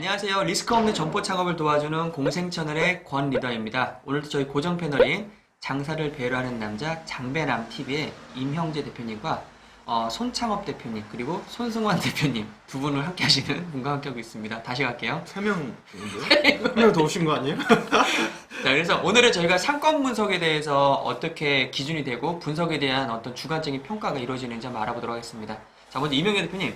안녕하세요. 리스크 없는 점포 창업을 도와주는 공생 채널의 권 리더입니다. 오늘도 저희 고정 패널인 장사를 배우려 하는 남자 장배남 TV의 임형재 대표님과 손창업 대표님 그리고 손승환 대표님 두 분을 함께 하시는 분과 함께 하고 있습니다. 다시 갈게요. 3명인데요? 1명 더 오신 거 아니에요? 자, 그래서 오늘은 저희가 상권 분석에 대해서 어떻게 기준이 되고 분석에 대한 어떤 주관적인 평가가 이루어지는지 한번 알아보도록 하겠습니다. 자, 먼저 임형재 대표님.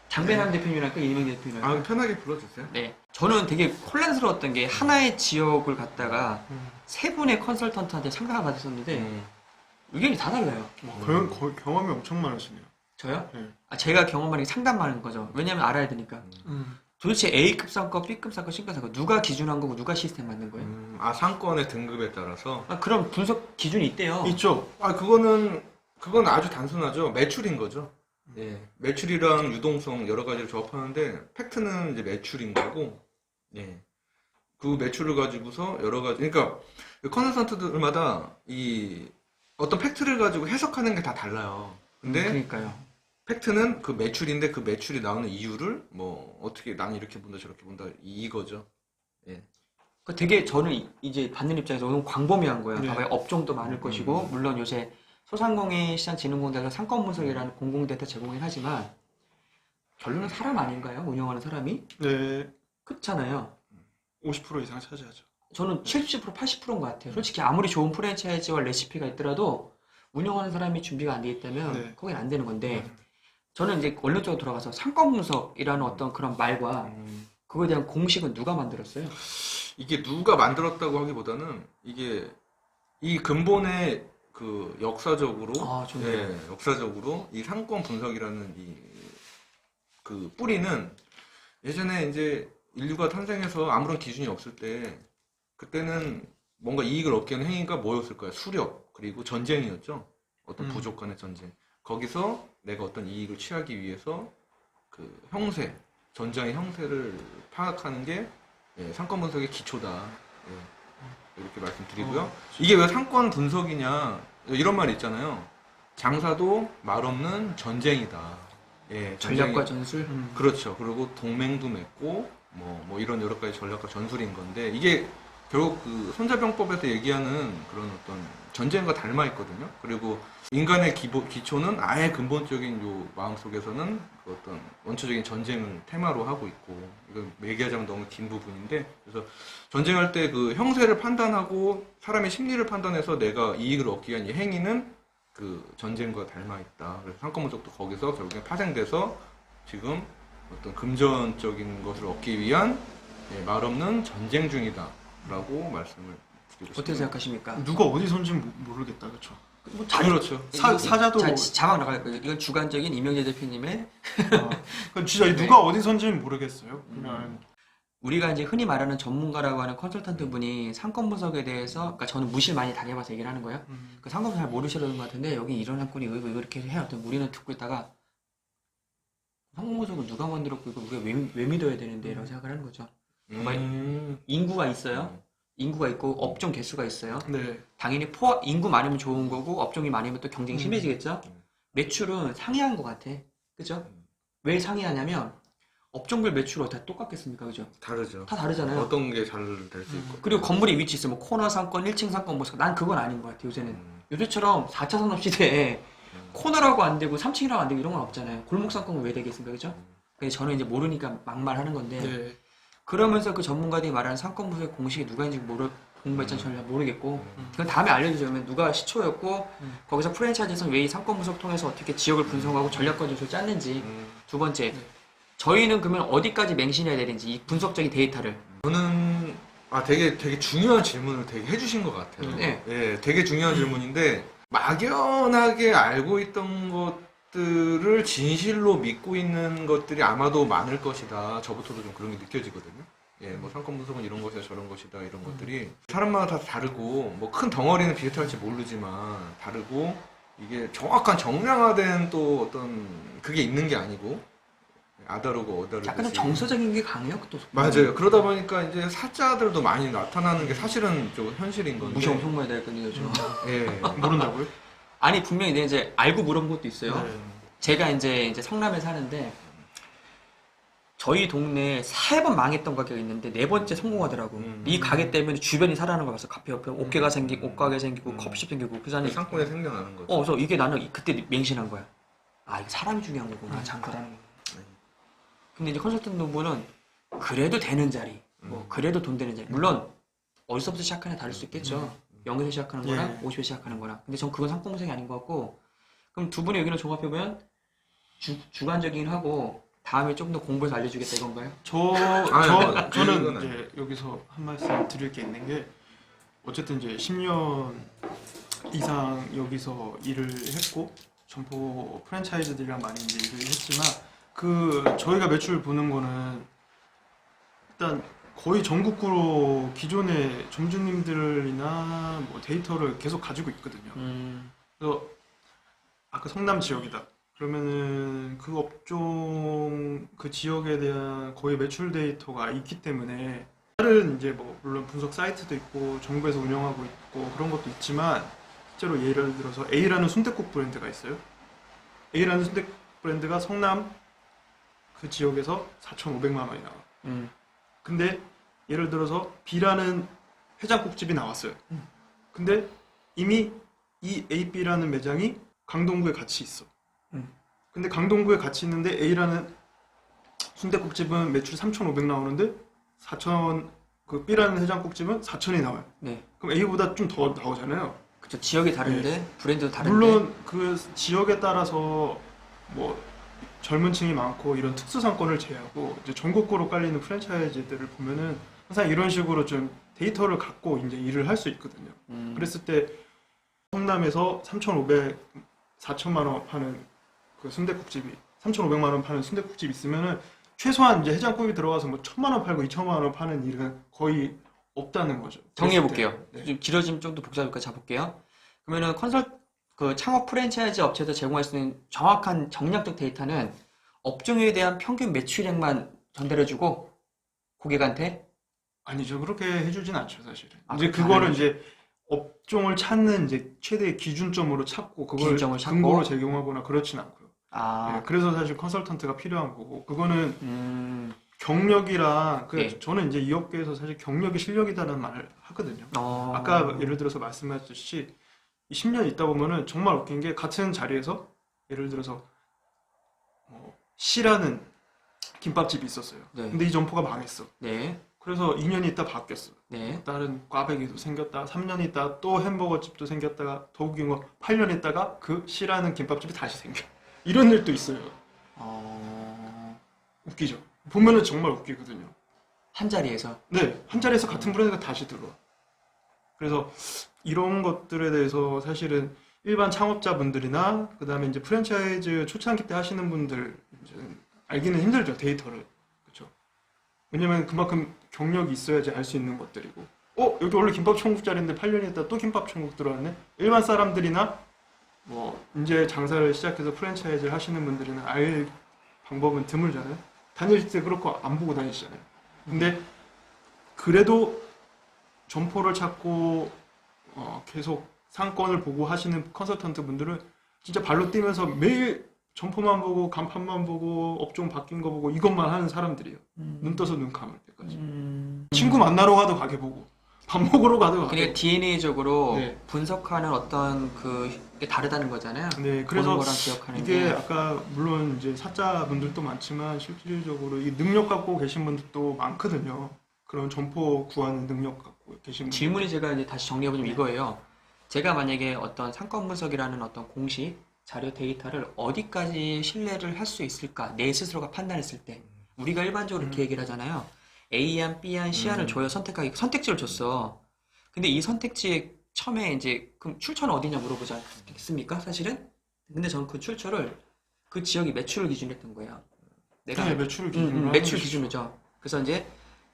장배남 대표님이랄까 임형재 대표님이랄까? 아, 편하게 불러주세요. 네. 저는 되게 혼란스러웠던 게 하나의 지역을 갖다가 세 분의 컨설턴트한테 상담을 받았었는데 의견이 다 달라요. 경험이 엄청 많으시네요. 저요? 네. 제가 경험하는 게 상담하는 거죠. 왜냐면 알아야 되니까. 도대체 A급 상권, B급 상권, C급 상권 누가 기준한 거고 누가 시스템 만든 거예요? 아, 상권의 등급에 따라서? 그런 분석 기준이 있대요. 있죠. 아, 그건 아주 단순하죠. 매출인 거죠. 예. 매출이랑 유동성 여러 가지를 조합하는데, 팩트는 이제 매출인 거고, 예. 그 매출을 가지고서 여러 가지, 그러니까, 컨설턴트들마다 어떤 팩트를 가지고 해석하는 게 다 달라요. 근데, 그러니까요. 팩트는 그 매출인데 그 매출이 나오는 이유를 어떻게 나는 이렇게 본다 저렇게 본다 이거죠. 예. 되게 저는 이제 받는 입장에서 너무 광범위한 거예요. 네. 봐봐요. 업종도 많을 것이고 물론 요새 소상공인 시장진흥공단에서 상권 분석이라는 공공 데이터 제공을 하지만 결론은 사람 아닌가요? 운영하는 사람이? 네. 그렇잖아요. 50% 이상 차지하죠. 저는 70% 80%인 것 같아요. 솔직히 아무리 좋은 프랜차이즈와 레시피가 있더라도 운영하는 사람이 준비가 안 돼 있다면 네. 거긴 안 되는 건데 저는 이제 원론적으로 돌아가서 상권 분석이라는 어떤 그런 말과 그거에 대한 공식은 누가 만들었어요? 이게 누가 만들었다고 하기보다는 이게 이 근본의 그 역사적으로 좋네요. 예, 역사적으로 이 상권 분석이라는 그 뿌리는 예전에 이제 인류가 탄생해서 아무런 기준이 없을 때 그때는 뭔가 이익을 얻기 위한 행위가 뭐였을까요? 수렵 그리고 전쟁이었죠. 어떤 부족 간의 전쟁. 거기서 내가 어떤 이익을 취하기 위해서 그 형세, 전장의 형세를 파악하는 게 상권 분석의 기초다. 이렇게 말씀드리고요. 이게 왜 상권 분석이냐 이런 말이 있잖아요. 장사도 말 없는 전쟁이다. 예, 전략과 전술? 그렇죠. 그리고 동맹도 맺고 뭐 이런 여러 가지 전략과 전술인 건데 이게 결국 그 손자병법에서 얘기하는 그런 어떤 전쟁과 닮아 있거든요. 그리고 인간의 기초는 아예 근본적인 요 마음속에서는 그 어떤 원초적인 전쟁을 테마로 하고 있고 이거 얘기하자면 너무 긴 부분인데 그래서 전쟁할 때 그 형세를 판단하고 사람의 심리를 판단해서 내가 이익을 얻기 위한 이 행위는 그 전쟁과 닮아 있다. 그래서 상권 분석도 거기서 결국에 파생돼서 지금 어떤 금전적인 것을 얻기 위한 말 없는 전쟁 중이다. 라고 말씀을 드리고 싶습니다. 어떻게 생각하십니까? 누가 어디 선지 모르겠다, 그렇죠? 뭐 그렇죠. 사자도 자막 나갈 거예요. 이건 주관적인 임영재 대표님의 진짜 누가 어디 선지는 모르겠어요. 그냥 우리가 이제 흔히 말하는 전문가라고 하는 컨설턴트 분이 상권 분석에 대해서 그러니까 저는 무시를 많이 당해봐서 얘기를 하는 거예요. 그 상권 분석 잘 모르시는 것 같은데 여기 이런 상권이 이거 이렇게 해요. 우리는 듣고 있다가 상권 분석을 누가 만들었고 이거 우리가 왜 믿어야 되는데 라고 생각을 하는 거죠. 인구가 있어요. 인구가 있고 업종 개수가 있어요. 네. 당연히 인구 많으면 좋은 거고 업종이 많으면 또 경쟁이 심해지겠죠. 매출은 상이한 것 같아. 그죠? 왜 상이하냐면 업종별 매출은 다 똑같겠습니까? 그죠? 다르죠. 다 다르잖아요. 어떤 게 잘 될 수 있고. 그리고 건물이 위치 있으면 코너 상권, 1층 상권 뭐 난 그건 아닌 것 같아 요새는. 요새처럼 4차 산업 시대에 코너라고 안 되고 3층이라고 안 되고 이런 건 없잖아요. 골목 상권은 왜 되겠습니까? 그죠? 그래서 저는 이제 모르니까 막말하는 건데 네. 그러면서 그 전문가들이 말하는 상권 분석의 공식이 누가 있는지 공부했잖아요. 저는 잘 모르겠고 그건 다음에 알려주자면 누가 시초였고 거기서 프랜차이즈에서 왜 이 상권 분석 통해서 어떻게 지역을 분석하고 전략과 전술을 짰는지 두 번째 저희는 그러면 어디까지 맹신해야 되는지 이 분석적인 데이터를 저는 되게 중요한 질문을 되게 해주신 것 같아요. 네. 예, 되게 중요한 질문인데 막연하게 알고 있던 것들을 진실로 믿고 있는 것들이 아마도 많을 것이다. 저부터도 좀 그런 게 느껴지거든요. 예, 뭐 상권 분석은 이런 것이다 저런 것이다 이런 것들이 사람마다 다 다르고 뭐 큰 덩어리는 비슷할지 모르지만 다르고 이게 정확한 정량화된 또 어떤 그게 있는 게 아니고 아다르고 어다르고 약간 좀 정서적인 게 강해요. 또 맞아요. 그러다 보니까 이제 사자들도 많이 나타나는 게 사실은 좀 현실인 건데. 무시 엄청 많이 되거든요. 저. 예. 모른다고요? 아니 분명히 내가 이제 알고 물어본 것도 있어요. 네. 제가 이제 성남에 사는데 저희 동네에 3번 망했던 가게가 있는데 4번째 성공하더라고. 이 가게 때문에 주변이 살아나는 거 봤어. 카페 옆에 옷가게 생기고, 옷가게 생기고, 커피숍 생기고. 그래서 나는 상권이 생겨나는 거죠. 그래서 이게 나는 그때 맹신한 거야. 아, 이거 사람이 중요한 거구나, 장사라는 게. 근데 이제 컨설턴트 부분은 그래도 되는 자리, 뭐 그래도 돈 되는 자리. 물론 어디서부터 시작하냐 다를 수 있겠죠. 0에서 시작하는 거랑 50에서 시작하는 거랑. 근데 전 그건 상품분석이 아닌 것 같고. 그럼 두 분의 의견을 종합해보면 주관적이긴 하고 다음에 조금 더 공부해서 알려주겠다 이건가요? 저는 이제 여기서 한 말씀 드릴 게 있는 게 어쨌든 이제 10년 이상 여기서 일을 했고 점포 프랜차이즈들이랑 많이 이제 일을 했지만 저희가 매출 보는 거는 일단 거의 전국구로 기존의 점주님들이나 뭐 데이터를 계속 가지고 있거든요. 그래서 아까 성남 지역이다. 그러면은 그 업종 그 지역에 대한 거의 매출 데이터가 있기 때문에 다른 이제 뭐 물론 분석 사이트도 있고 정부에서 운영하고 있고 그런 것도 있지만 실제로 예를 들어서 A라는 순댓국 브랜드가 있어요. A라는 순댓국 브랜드가 성남 그 지역에서 4,500만 원이 나와. 근데 예를 들어서 B라는 해장국집이 나왔어요. 근데 이미 이 A, B라는 매장이 강동구에 같이 있어. 근데 강동구에 같이 있는데 A라는 순댓국집은 매출 3,500 나오는데 그 B라는 해장국집은 4,000이 나와요. 네. 그럼 A보다 좀 더 나오잖아요. 그쵸. 지역이 다른데 브랜드도 다른데. 물론 그 지역에 따라서 뭐 젊은 층이 많고 이런 특수 상권을 제외하고 이제 전국구로 깔리는 프랜차이즈들을 보면은 항상 이런 식으로 좀 데이터를 갖고 이제 일을 할 수 있거든요. 그랬을 때 성남에서 4천만 원 파는 그 순댓국집이 3,500만 원 파는 순댓국집이 있으면은 최소한 이제 해장국이 들어가서 뭐 1,000만 원 팔고 2,000만 원 파는 일은 거의 없다는 거죠. 정리해 볼게요. 네. 좀 길어지면 좀 더 복잡하니까 잡을게요. 그러면은 그 창업 프랜차이즈 업체에서 제공할 수 있는 정확한 정량적 데이터는 업종에 대한 평균 매출액만 전달해주고 고객한테 아니죠. 그렇게 해주진 않죠, 사실은. 아, 이제 그렇게 그거를 안 이제 업종을 찾는 이제 최대의 기준점으로 찾고 그걸 기준점을 찾고? 근거로 제공하거나 그렇진 않고요. 아, 네, 그래서 사실 컨설턴트가 필요한 거고 그거는 경력이랑 네. 저는 이제 이 업계에서 사실 경력이 실력이다는 말을 하거든요. 아까 예를 들어서 말씀하셨듯이 10년 있다 보면은 정말 웃긴 게 같은 자리에서 예를 들어서 C라는 김밥집이 있었어요. 네. 근데 이 점포가 망했어. 네, 그래서 2년 있다 바뀌었어. 네. 다른 꽈배기도 생겼다. 3년 있다 또 햄버거집도 생겼다가 더 웃긴 거 8년 있다가 그 C라는 김밥집이 다시 생겨. 이런 일도 있어요. 웃기죠. 보면은 정말 웃기거든요. 한 자리에서. 네, 한 자리에서 같은 브랜드가 다시 들어와. 그래서 이런 것들에 대해서 사실은 일반 창업자분들이나 그 다음에 이제 프랜차이즈 초창기 때 하시는 분들 이제 알기는 힘들죠, 데이터를. 그렇죠. 왜냐면 그만큼 경력이 있어야지 알 수 있는 것들이고. 여기 원래 김밥 천국 자리인데 8년 있다 또 김밥 천국 들어왔네. 일반 사람들이나 뭐 이제 장사를 시작해서 프랜차이즈를 하시는 분들이나 알 방법은 드물잖아요. 다닐 때 그렇고 안 보고 다니시잖아요. 근데 그래도 점포를 찾고 계속 상권을 보고 하시는 컨설턴트 분들은 진짜 발로 뛰면서 매일 점포만 보고 간판만 보고 업종 바뀐 거 보고 이것만 하는 사람들이에요. 눈 떠서 눈 감을 때까지. 친구 만나러 가도 가게 보고 밥 먹으러 가도 가게 그러니까 보고. DNA적으로 네. 분석하는 어떤 게 다르다는 거잖아요. 네, 보는 그래서 거랑 기억하는 이게 게. 아까 물론 이제 사자분들도 많지만 실질적으로 이 능력 갖고 계신 분들도 많거든요. 그런 점포 구하는 능력 갖고 계신 분들. 질문이 제가 이제 다시 정리해보면 이거예요. 제가 만약에 어떤 상권 분석이라는 어떤 공식 자료 데이터를 어디까지 신뢰를 할 수 있을까 내 스스로가 판단했을 때 우리가 일반적으로 이렇게 얘기를 하잖아요. A안, B안, C안을 줘요. 선택하기 선택지를 줬어. 근데 이 선택지에 처음에 이제 그럼 출처는 어디냐 물어보지 않겠습니까? 사실은. 근데 저는 그 출처를 그 지역의 매출을 기준으로 했던 거예요. 내가 네, 매출을 기준으로 하는 매출 것이죠. 기준이죠. 그래서 이제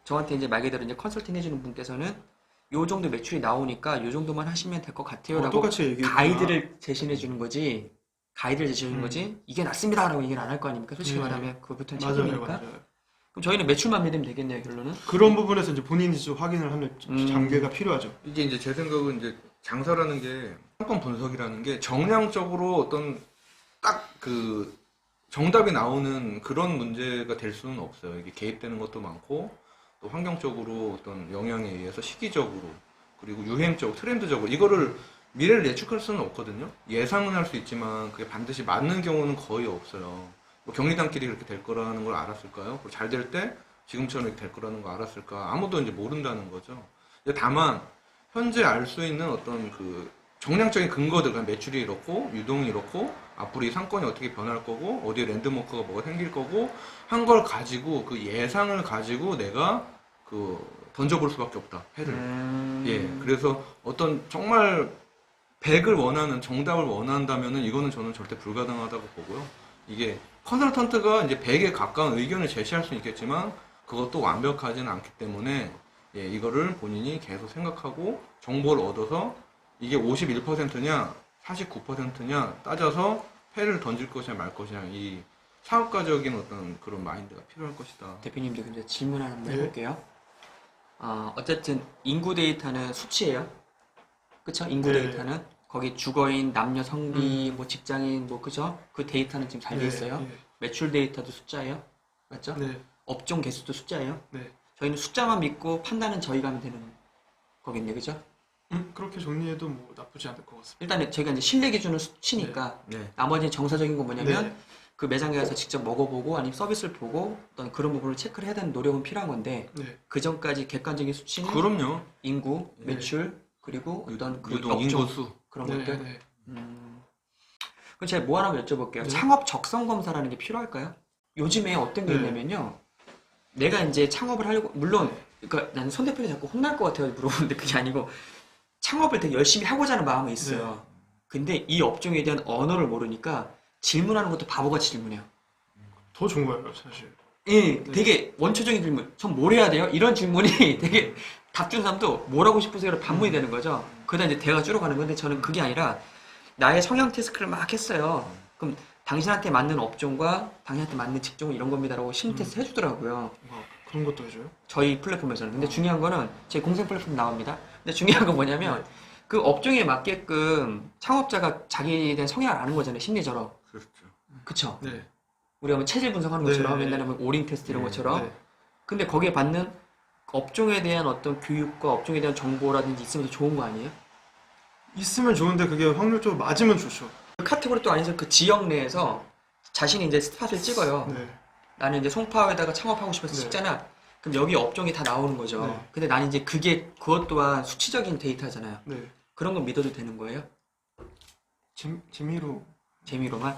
저한테 이제 말 그대로 이제 컨설팅 해주는 분께서는 요 정도 매출이 나오니까 요 정도만 하시면 될 것 같아요라고 똑같이 얘기했구나. 가이드를 제시해 주는 거지. 가이드를 제시해 주는 거지. 이게 낫습니다라고 얘기를 안 할 거 아닙니까? 솔직히 말하면 그거부터는 맞아요, 책임이니까. 맞아요. 그럼 저희는 매출만 믿으면 되겠네요, 결론은. 그런 부분에서 이제 본인이 좀 확인을 하는 단계가 필요하죠. 이게 이제 제 생각은 이제 장사라는 게 상권 분석이라는 게 정량적으로 어떤 딱 그 정답이 나오는 그런 문제가 될 수는 없어요. 이게 개입되는 것도 많고 또 환경적으로 어떤 영향에 의해서 시기적으로 그리고 유행적, 트렌드적으로 이거를 미래를 예측할 수는 없거든요. 예상은 할 수 있지만 그게 반드시 맞는 경우는 거의 없어요. 뭐 경리단끼리 그렇게 될 거라는 걸 알았을까요? 잘 될 때 지금처럼 이렇게 될 거라는 거 알았을까? 아무도 이제 모른다는 거죠. 근데 다만 현재 알 수 있는 어떤 그 정량적인 근거들, 그러니까 매출이 이렇고 유동이 이렇고 앞으로 이 상권이 어떻게 변할 거고 어디에 랜드마크가 뭐가 생길 거고 한 걸 가지고 그 예상을 가지고 내가 그 던져볼 수밖에 없다. 패를. 예. 그래서 어떤 정말 100을 원하는 정답을 원한다면은 이거는 저는 절대 불가능하다고 보고요. 이게 컨설턴트가 이제 100에 가까운 의견을 제시할 수는 있겠지만 그것도 완벽하지는 않기 때문에 예, 이거를 본인이 계속 생각하고 정보를 얻어서 이게 51%냐 49%냐 따져서 패를 던질 것이냐 말 것이냐 이 사업가적인 어떤 그런 마인드가 필요할 것이다. 대표님도 근데 질문 하나 한번 네. 해볼게요. 어쨌든 인구 데이터는 수치예요. 그쵸? 인구 네. 데이터는 거기 주거인, 남녀 성비, 뭐 직장인, 뭐 그죠? 그 데이터는 지금 잘 돼 있어요. 매출 데이터도 숫자예요. 맞죠? 네. 업종 개수도 숫자예요. 네. 저희는 숫자만 믿고 판단은 저희가 하면 되는 거겠네, 그죠? 그렇게 정리해도 뭐 나쁘지 않을 것 같습니다. 일단은 저희가 이제 신뢰 기준은 수치니까 네. 나머지는 정서적인 건 뭐냐면 네. 그 매장에 가서 직접 먹어보고 아니면 서비스를 보고 어떤 그런 부분을 체크를 해야 되는 노력은 필요한 건데 네. 그 전까지 객관적인 수치는 그럼요. 인구, 네. 매출 그리고 어떤 그 유동, 업종 인구수. 그런 네. 것들. 네. 그럼 제가 뭐 하나 여쭤볼게요. 네. 창업 적성 검사라는 게 필요할까요? 요즘에 어떤 게 네. 있냐면요. 내가 이제 창업을 하려고 물론 그러니까 나는 손 대표님 자꾸 혼날 것 같아요 물어보는데 그게 아니고 창업을 되게 열심히 하고자 하는 마음은 있어요. 근데 이 업종에 대한 언어를 모르니까 질문하는 것도 바보같이 질문해요. 더 좋은 거예요, 사실. 예, 되게 원초적인 질문. 전 뭘 해야 돼요? 이런 질문이 되게 답 준 사람도 뭘 하고 싶으세요? 반문이 되는 거죠. 그러다 이제 대화가 줄어가는 건데 저는 그게 아니라 나의 성향 테스트를 막 했어요. 그럼 당신한테 맞는 업종과 당신한테 맞는 직종은 이런 겁니다라고 심리 테스트 해주더라고요. 그런 것도 해줘요? 저희 플랫폼에서는. 근데 중요한 거는 제 공생 플랫폼 나옵니다. 근데 중요한 건 뭐냐면 그 업종에 맞게끔 창업자가 자기에 대한 성향을 아는 거잖아요. 심리적으로. 그렇죠. 그쵸? 네. 우리가 뭐 체질 분석하는 네. 것처럼 옛날에 뭐 오링 테스트 이런 네. 것처럼. 네. 근데 거기에 받는 업종에 대한 어떤 교육과 업종에 대한 정보라든지 있으면 더 좋은 거 아니에요? 있으면 좋은데 그게 확률적으로 맞으면 좋죠. 그 카테고리 또 아니죠. 그 지역 내에서 자신이 이제 스팟을 찍어요. 네. 나는 이제 송파에다가 창업하고 싶어서 네. 찍잖아. 그럼 여기 업종이 다 나오는 거죠. 네. 근데 나는 이제 그것 또한 수치적인 데이터잖아요. 네. 그런 건 믿어도 되는 거예요? 재미로 재미로만?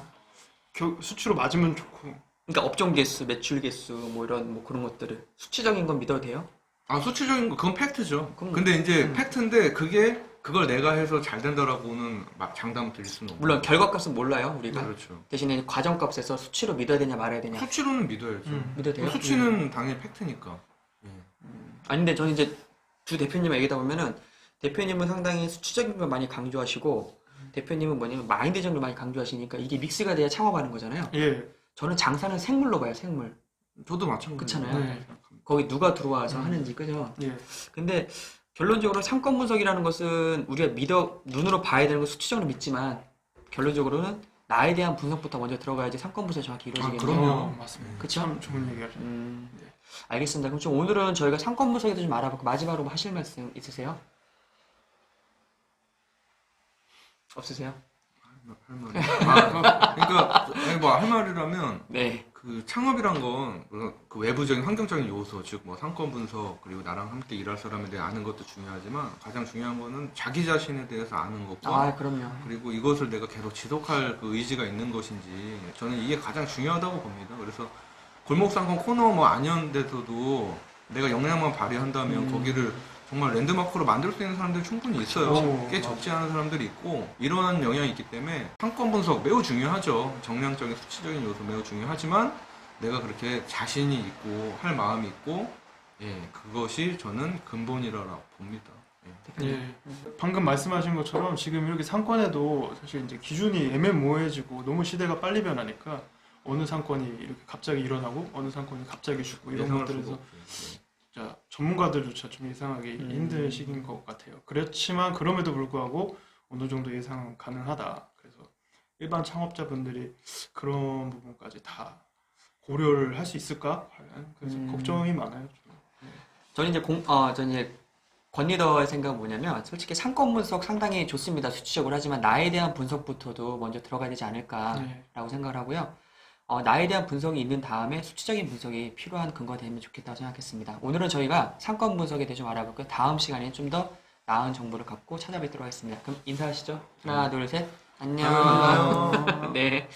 수치로 맞으면 좋고. 그러니까 업종 개수, 매출 개수, 뭐 이런 뭐 그런 것들을 수치적인 건 믿어도 돼요? 아, 수치적인 거, 그건 팩트죠. 그럼- 근데 이제 팩트인데, 그걸 내가 해서 잘 된다라고는 막 장담 드릴 수는 없고. 물론 결과값은 몰라요, 우리가. 그렇죠. 대신에 과정값에서 수치로 믿어야 되냐 말아야 되냐 수치로는 믿어야죠. 믿어도 돼요? 수치는 당연히 팩트니까. 예. 아니 근데 저는 이제 두 대표님 얘기다 보면은 대표님은 상당히 수치적인 걸 많이 강조하시고 대표님은 뭐냐면 마인드적인 걸 많이 강조하시니까 이게 믹스가 돼야 창업하는 거잖아요. 예. 저는 장사는 생물로 봐요, 생물. 저도 마찬가지예요. 그렇잖아요. 네. 거기 누가 들어와서 하는지, 그죠? 예. 근데 결론적으로 상권 분석이라는 것은 우리가 눈으로 봐야 되는 건 수치적으로 믿지만 결론적으로는 나에 대한 분석부터 먼저 들어가야지 상권 분석이 정확히 이루어지겠네요. 그럼요. 맞습니다. 그쵸? 참 좋은 얘기하죠. 알겠습니다. 그럼 좀 오늘은 저희가 상권 분석에도 좀 알아보고 마지막으로 뭐 하실 말씀 있으세요? 없으세요? 할 말이. 그러니까 아니 뭐 할 말이라면 네. 그 창업이란 건 그 외부적인 환경적인 요소, 즉 뭐 상권 분석 그리고 나랑 함께 일할 사람에 대해 아는 것도 중요하지만 가장 중요한 거는 자기 자신에 대해서 아는 것과 아, 그럼요. 그리고 이것을 내가 계속 지속할 그 의지가 있는 것인지 저는 이게 가장 중요하다고 봅니다. 그래서 골목상권 코너 뭐 아니었는데도 내가 역량만 발휘한다면 거기를 정말 랜드마크로 만들 수 있는 사람들이 충분히 있어요. 오, 꽤 적지 않은 사람들이 있고 이러한 영향이 있기 때문에 상권 분석 매우 중요하죠. 정량적인 수치적인 요소 매우 중요하지만 내가 그렇게 자신이 있고 할 마음이 있고 예, 그것이 저는 근본이라고 봅니다. 예. 예. 방금 말씀하신 것처럼 지금 이렇게 상권에도 사실 이제 기준이 애매모호해지고 너무 시대가 빨리 변하니까 어느 상권이 이렇게 갑자기 일어나고 어느 상권이 갑자기 죽고 이런 예상할 수가 것들에서 없어요. 진짜 전문가들조차 좀 예상하기 힘든 시기인 것 같아요. 그렇지만 그럼에도 불구하고 어느 정도 예상 가능하다. 그래서 일반 창업자분들이 그런 부분까지 다 고려를 할 수 있을까? 과연? 그래서 걱정이 많아요. 저는 이제 권 리더의 생각은 뭐냐면 솔직히 상권 분석 상당히 좋습니다. 수치적으로 하지만 나에 대한 분석부터도 먼저 들어가야 되지 않을까라고 생각을 하고요. 나에 대한 분석이 있는 다음에 수치적인 분석이 필요한 근거가 되면 좋겠다고 생각했습니다. 오늘은 저희가 상권 분석에 대해 좀 알아볼고요. 다음 시간에 좀 더 나은 정보를 갖고 찾아뵙도록 하겠습니다. 그럼 인사하시죠. 하나, 둘, 셋. 안녕. 안녕. 네.